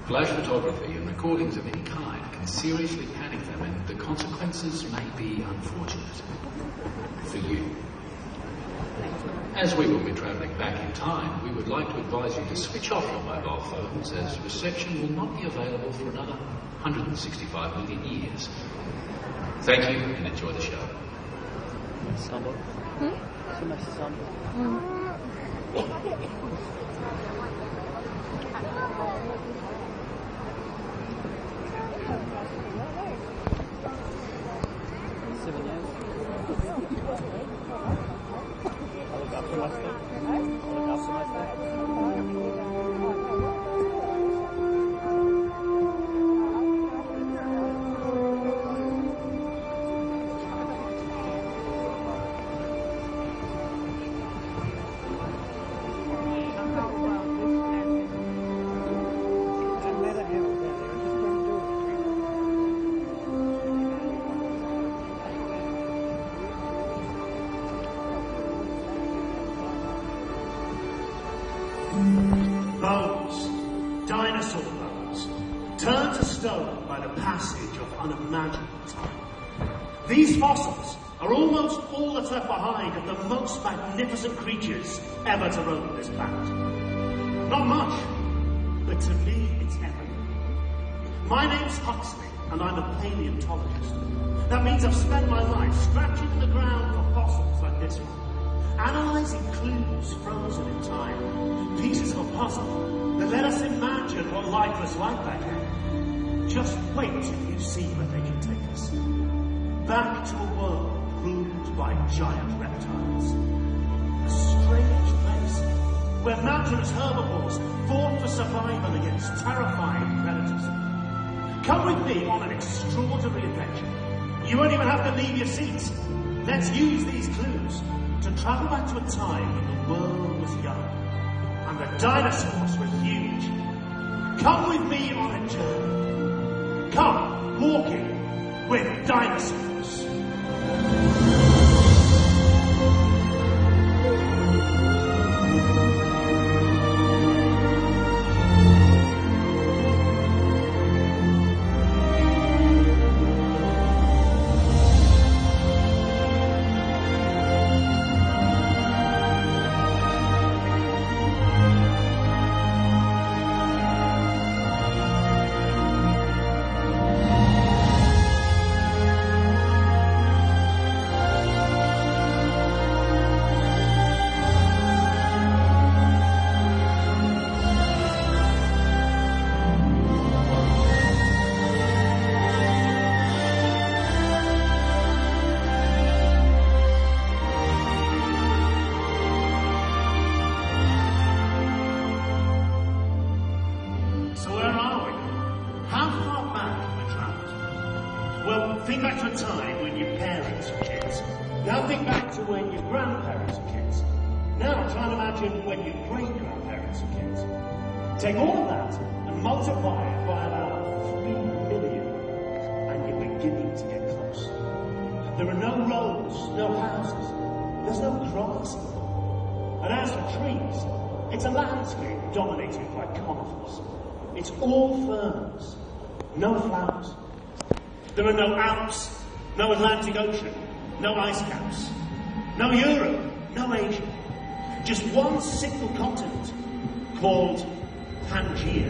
Flash photography and recordings of any kind can seriously panic them, and the consequences may be unfortunate for you. As we will be travelling back in time, we would like to advise you to switch off your mobile phones, as reception will not be available for another 165 million years. Thank you and enjoy the show. Samba. So much samba. Bones, dinosaur bones, turned to stone by the passage of unimaginable time. These fossils are almost all that's left behind of the most magnificent creatures ever to roam this planet. Not much, but to me it's everything. My name's Huxley, and I'm a paleontologist. That means I've spent my life scratching in the ground for fossils like this one. Analysing clues frozen in time, pieces of a puzzle that let us imagine what life was like back then. Just wait till you see where they can take us. Back to a world ruled by giant reptiles. A strange place where mountainous herbivores fought for survival against terrifying predators. Come with me on an extraordinary adventure. You won't even have to leave your seats. Let's use these clues to travel back to a time when the world was young and the dinosaurs were huge. Come with me on a journey. Come walking with dinosaurs. Think back to a time when your parents were kids. Now think back to when your grandparents were kids. Now try and imagine when your great-grandparents were kids. Take all of that and multiply it by about 3 million, and you're beginning to get close. There are no roads, no houses. There's no grass. And as for trees, it's a landscape dominated by conifers. It's all ferns, no flowers. There are no Alps, no Atlantic Ocean, no ice caps, no Europe, no Asia. Just one single continent called Pangea.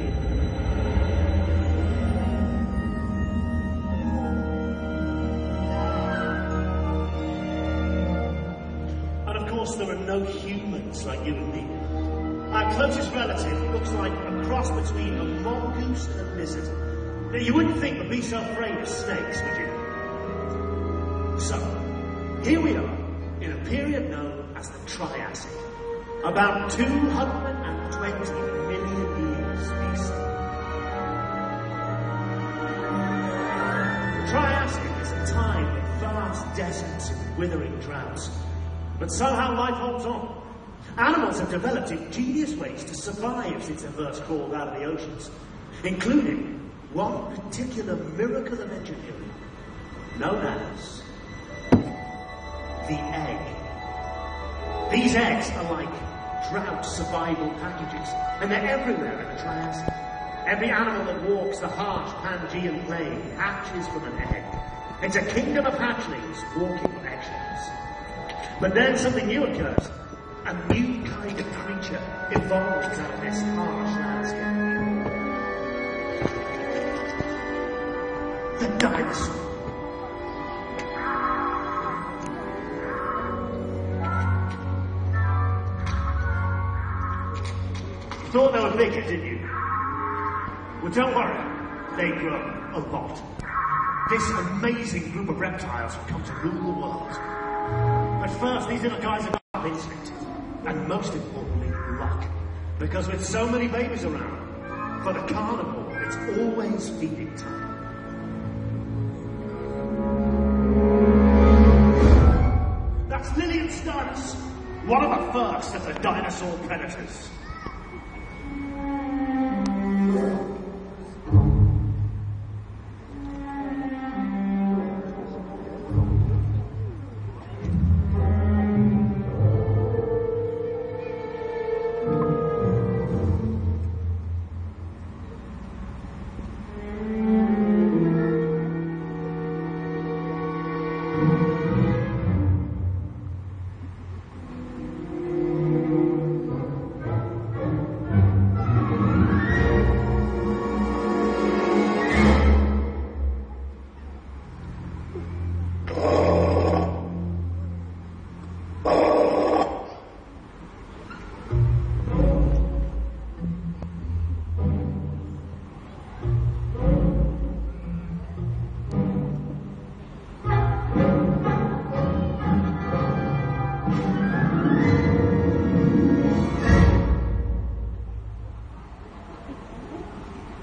And of course there are no humans like you and me. Our closest relative looks like a cross between a mongoose and a lizard. Now, you wouldn't think we'd be so afraid of snakes, would you? So, here we are, in a period known as the Triassic. About 220 million years BC. The Triassic is a time of vast deserts and withering droughts. But somehow life holds on. Animals have developed ingenious ways to survive since they first crawled out of the oceans, including one particular miracle of engineering, known as the egg. These eggs are like drought survival packages, and they're everywhere in the Triassic. Every animal that walks the harsh Pangean plain hatches from an egg. It's a kingdom of hatchlings walking on eggshells. But then something new occurs. A new kind of creature evolves out of this harsh landscape. The dinosaur. Thought they were bigger, didn't you? Well, don't worry. They grow a lot. This amazing group of reptiles have come to rule the world. But first, these little guys have got instinct. And most importantly, luck. Because with so many babies around, for the carnivore, it's always feeding time. That's Lilian Sternus, one of the first of the dinosaur predators.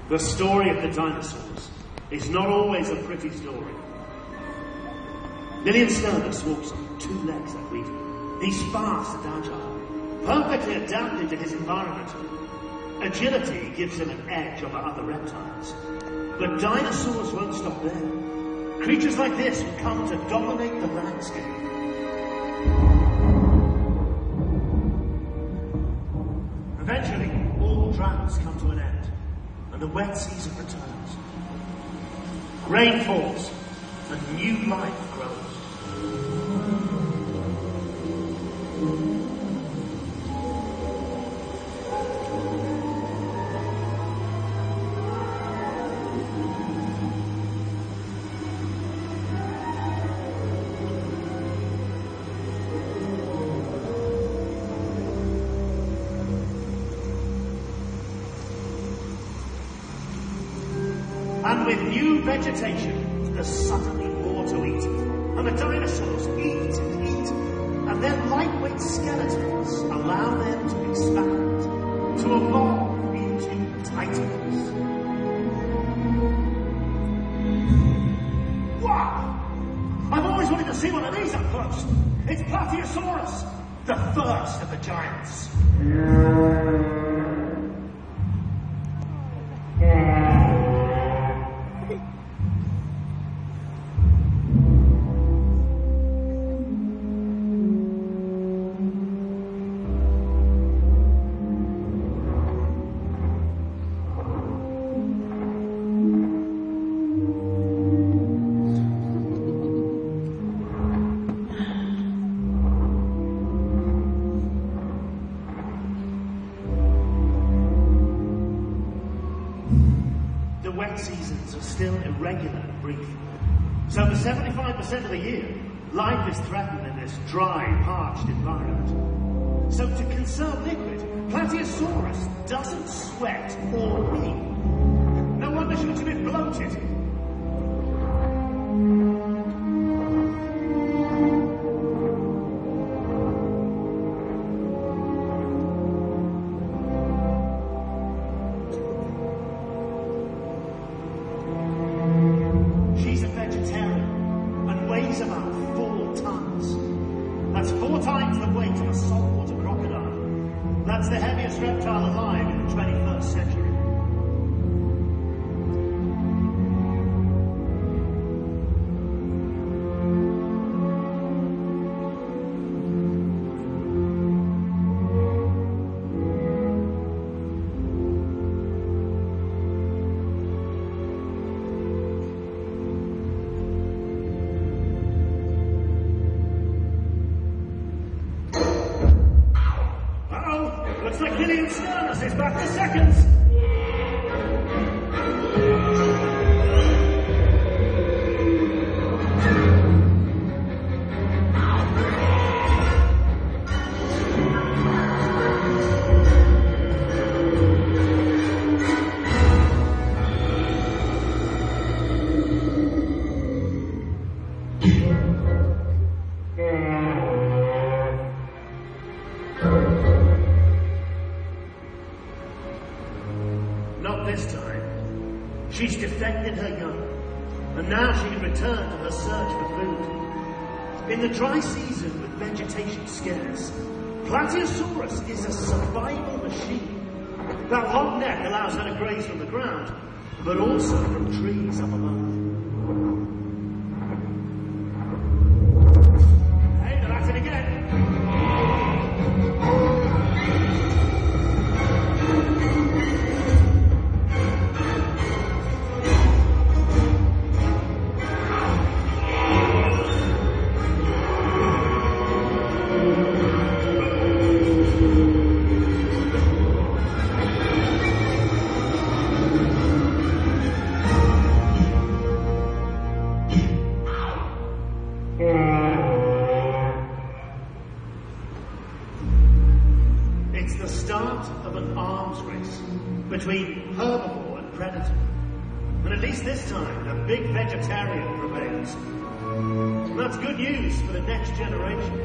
The story of the dinosaurs is not always a pretty story. Lilian Sternus walks on 2 legs like we do. He's fast and agile, perfectly adapted to his environment. Agility gives him an edge over other reptiles. But dinosaurs won't stop there. Creatures like this will come to dominate the landscape. Eventually, all droughts come to an end. And the wet season returns. Rain falls, and new life grows. And with new vegetation, there's suddenly more to eat. And the dinosaurs eat and eat. And their lightweight skeletons allow them to expand, to evolve into titans. Wow! I've always wanted to see one of these up close. It's Plateosaurus, the first of the giants. Wet seasons are still irregular and brief. So for 75% of the year, life is threatened in this dry, parched environment. So to conserve liquid, Plateosaurus doesn't sweat or pee. No wonder she looks a bit bloated. That's 4 times the weight of a saltwater crocodile. That's the heaviest reptile alive in the 21st century. 30 seconds! She's defended her young, and now she can return to her search for food. In the dry season with vegetation scarce, Plateosaurus is a survival machine. That long neck allows her to graze from the ground, but also from trees up above. Hey, they're at it again. Between herbivore and predator. And at least this time, the big vegetarian prevails. And that's good news for the next generation.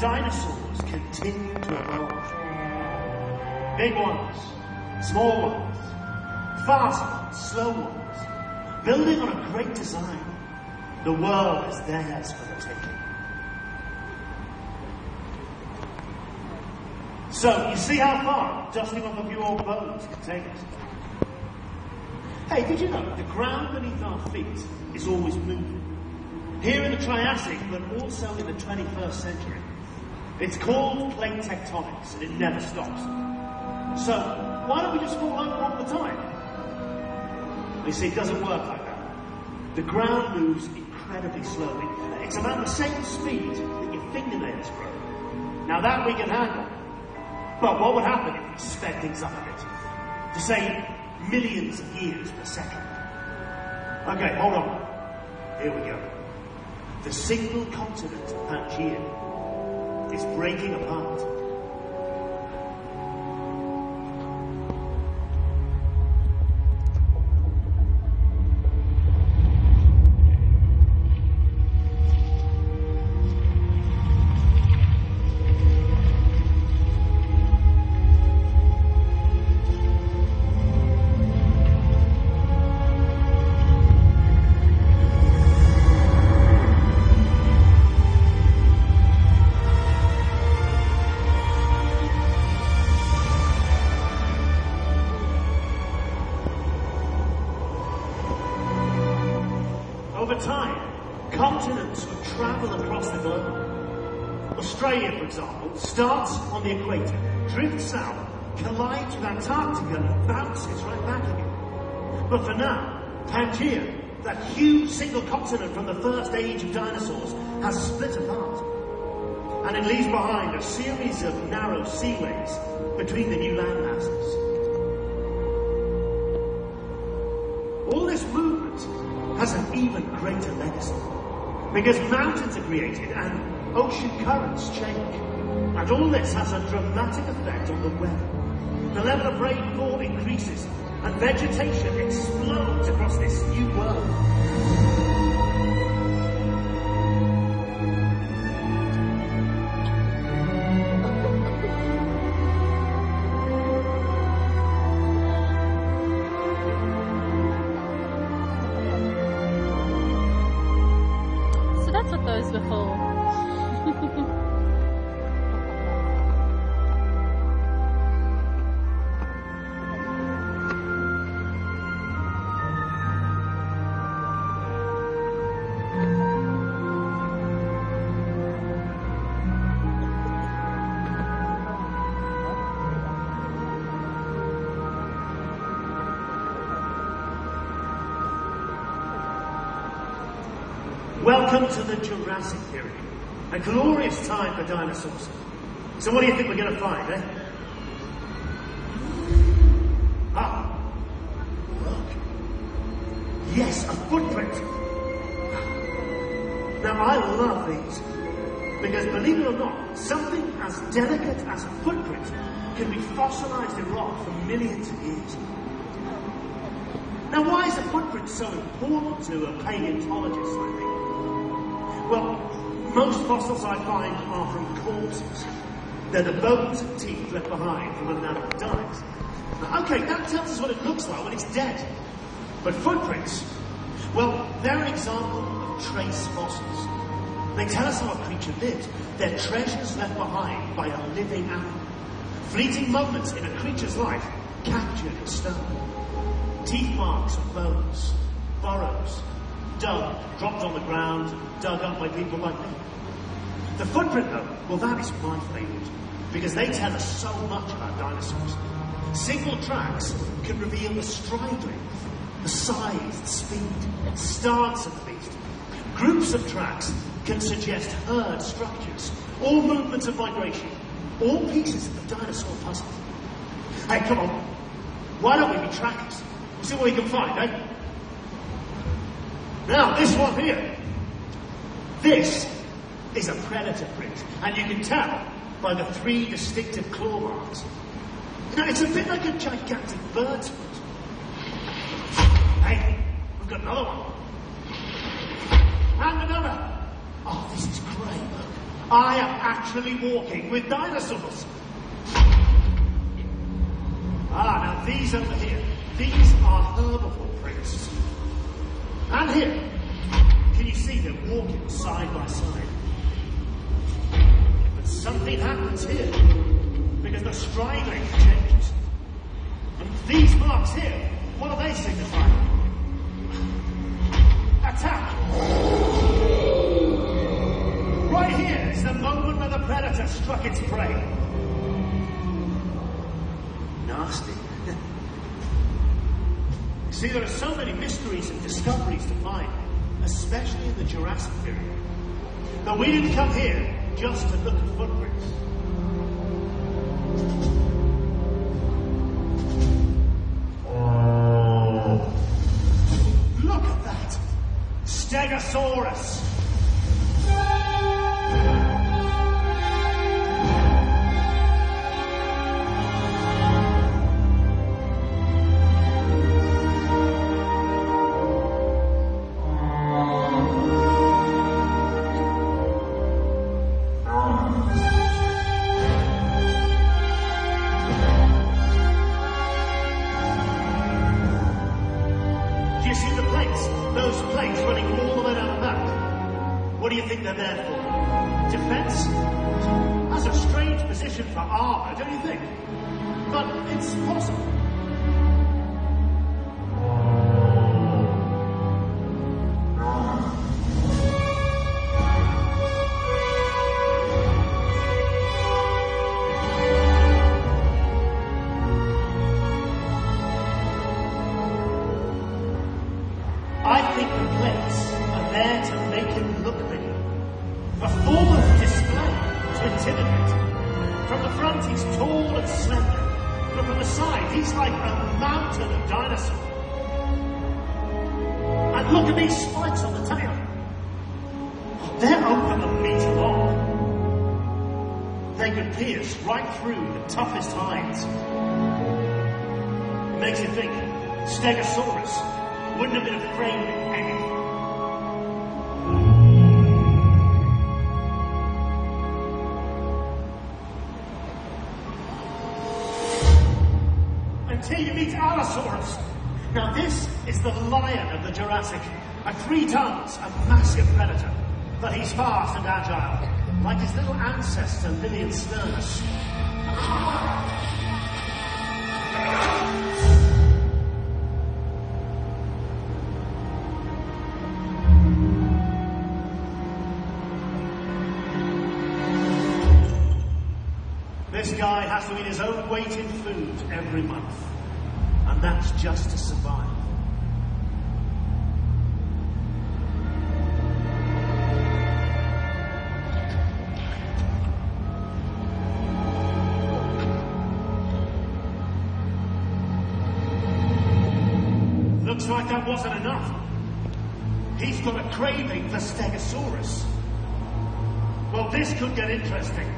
Dinosaurs continue to evolve. Big ones, small ones, fast ones, slow ones. Building on a great design, the world is theirs for the taking. So, you see how far dusting off a few old bones can take us? Hey, did you know the ground beneath our feet is always moving? Here in the Triassic, but also in the 21st century. It's called plate tectonics, and it never stops. So, why don't we just fall over all the time? You see, it doesn't work like that. The ground moves incredibly slowly. It's about the same speed that your fingernails grow. Now that we can handle. But what would happen if we sped things up a bit? To say, millions of years per second. Okay, hold on. Here we go. The single continent of VanJeans is breaking apart. Australia, for example, starts on the equator, drifts south, collides with Antarctica and bounces right back again. But for now, Pangaea, that huge single continent from the first age of dinosaurs, has split apart. And it leaves behind a series of narrow seaways between the new land masses. All this movement has an even greater legacy, because mountains are created and ocean currents change. And all this has a dramatic effect on the weather. The level of rainfall increases, and vegetation explodes across this new world. So that's what those were for. Welcome to the Jurassic period. A glorious time for dinosaurs. So what do you think we're going to find, eh? Ah, look. Yes, a footprint. Now, I love these. Because, believe it or not, something as delicate as a footprint can be fossilized in rock for millions of years. Now, why is a footprint so important to a paleontologist, I think? Well, most fossils I find are from corpses. They're the bones and teeth left behind from when an animal dies. Now, okay, that tells us what it looks like when it's dead. But footprints, well, they're an example of trace fossils. They tell us how a creature lived. They're treasures left behind by a living animal. Fleeting moments in a creature's life captured in stone. Teeth marks of bones, burrows, dug, dropped on the ground, dug up by people like me. The footprint, though, well, that is my favourite, because they tell us so much about dinosaurs. Single tracks can reveal the stride length, the size, the speed, stance of the beast. Groups of tracks can suggest herd structures, all movements of migration, all pieces of the dinosaur puzzle. Hey, come on, why don't we be trackers? We'll see what we can find, eh? Now, this one here. This is a predator print, and you can tell by the 3 distinctive claw marks. Now, it's a bit like a gigantic bird's foot. Hey, we've got another one. And another. Oh, this is great, look. I am actually walking with dinosaurs. Ah, now these over here, these are herbivore prints. And here, can you see them walking side by side? But something happens here, because the stride length changes. And these marks here, what are they signifying? Attack! Right here is the moment where the predator struck its prey. Nasty. See, there are so many mysteries and discoveries to find, especially in the Jurassic period. But we didn't come here just to look at footprints. Look at that! Stegosaurus! What do you think they're there for? Defense? That's a strange position for armor, don't you think? But it's possible. From the side, he's like a mountain of dinosaurs. And look at these spikes on the tail. They're over a meter long. They could pierce right through the toughest hides. Makes you think Stegosaurus wouldn't have been afraid of anything. Until you meet Allosaurus. Now this is the lion of the Jurassic. At 3 tons, a massive predator. But he's fast and agile, like his little ancestor, Sternus. This guy has to eat his own weight in food every month. And that's just to survive. Looks like that wasn't enough. He's got a craving for Stegosaurus. Well, this could get interesting.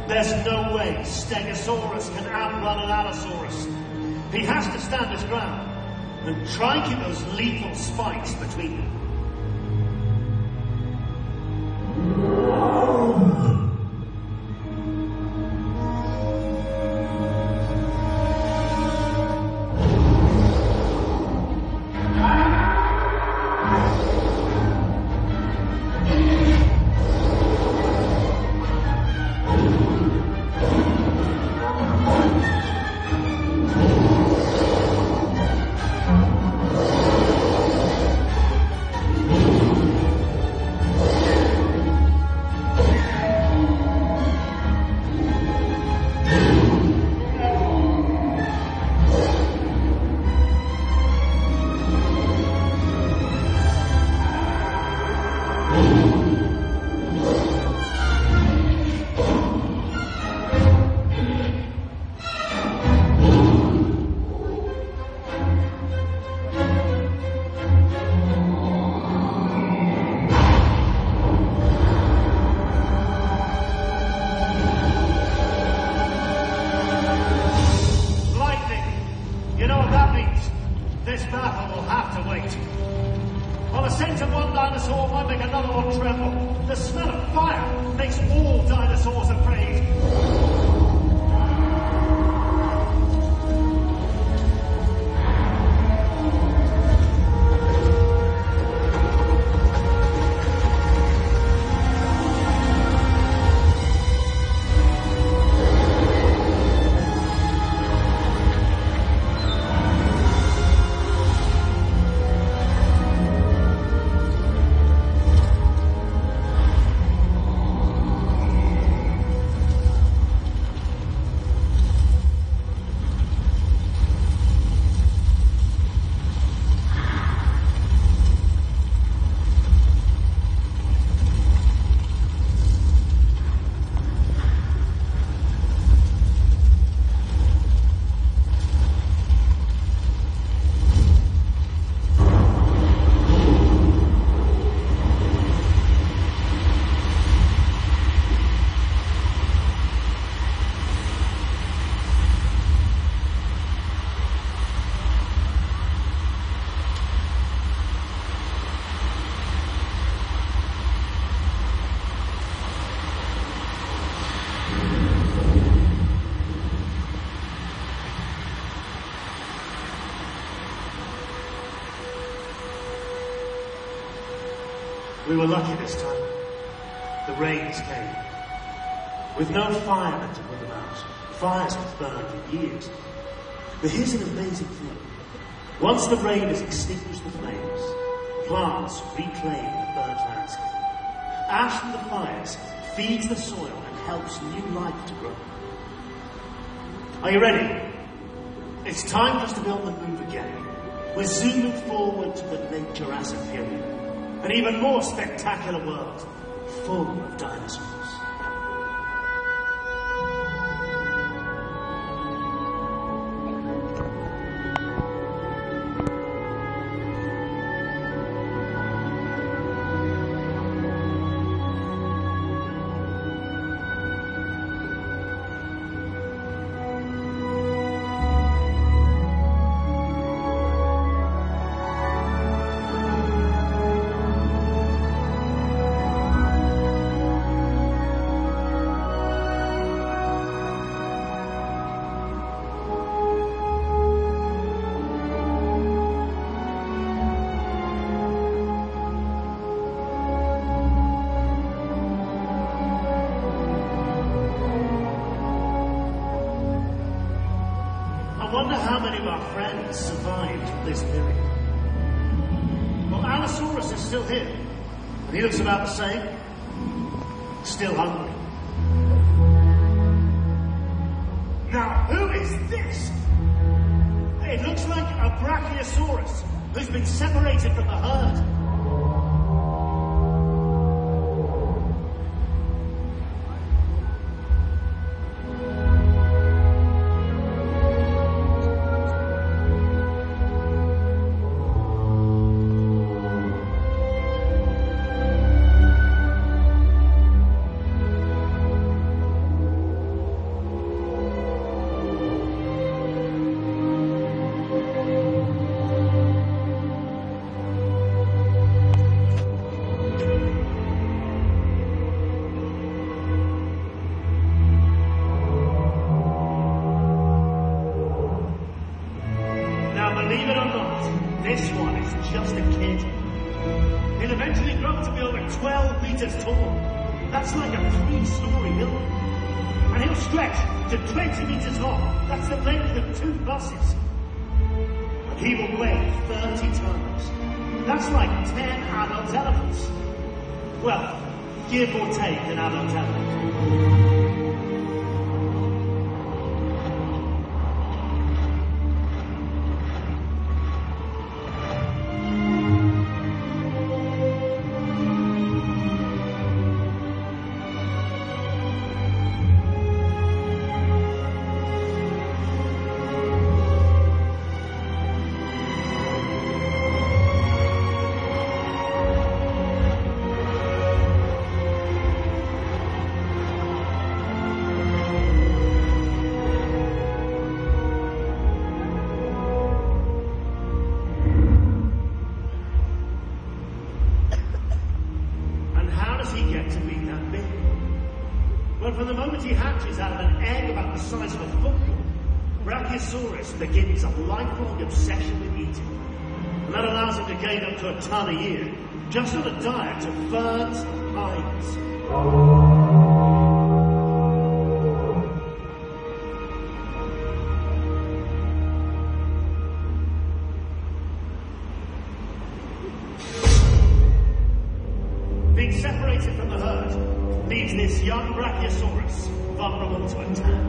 There's no way Stegosaurus can outrun an Allosaurus. He has to stand his ground and try and keep those lethal spikes between them. We were lucky this time. The rains came. With no firemen to put them out. Fires have burned for years. But here's an amazing thing. Once the rain has extinguished the flames, plants reclaim the burnt landscape. Ash from the fires feeds the soil and helps new life to grow. Are you ready? It's time for us to be on the move again. We're zooming forward to the late Jurassic period. An even more spectacular world, full of dinosaurs. I wonder how many of our friends survived this period. Well, Allosaurus is still here, and he looks about the same. Still hungry. Now, who is this? It looks like a Brachiosaurus who's been separated from the herd. Believe it or not, this one is just a kid. He'll eventually grow to be over 12 meters tall. That's like a 3-story building. And he'll stretch to 20 meters long. That's the length of 2 buses. And he will weigh 30 tons. That's like 10 adult elephants. Well, give or take an adult elephant. Well, from the moment he hatches out of an egg about the size of a football, Brachiosaurus begins a lifelong obsession with eating. And that allows him to gain up to a ton a year, just on a diet of ferns and pines. Being separated from the herd leaves this young Brachiosaurus vulnerable to attack.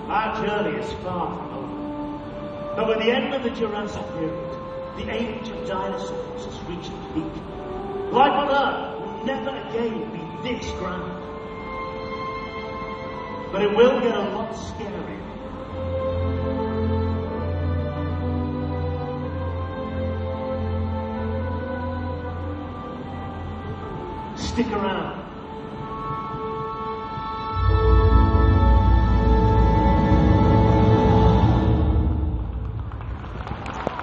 Our journey is far from over. But with the end of the Jurassic period, the age of dinosaurs has reached a peak. Life on Earth will never again be this grand. But it will get a lot scarier. Stick around.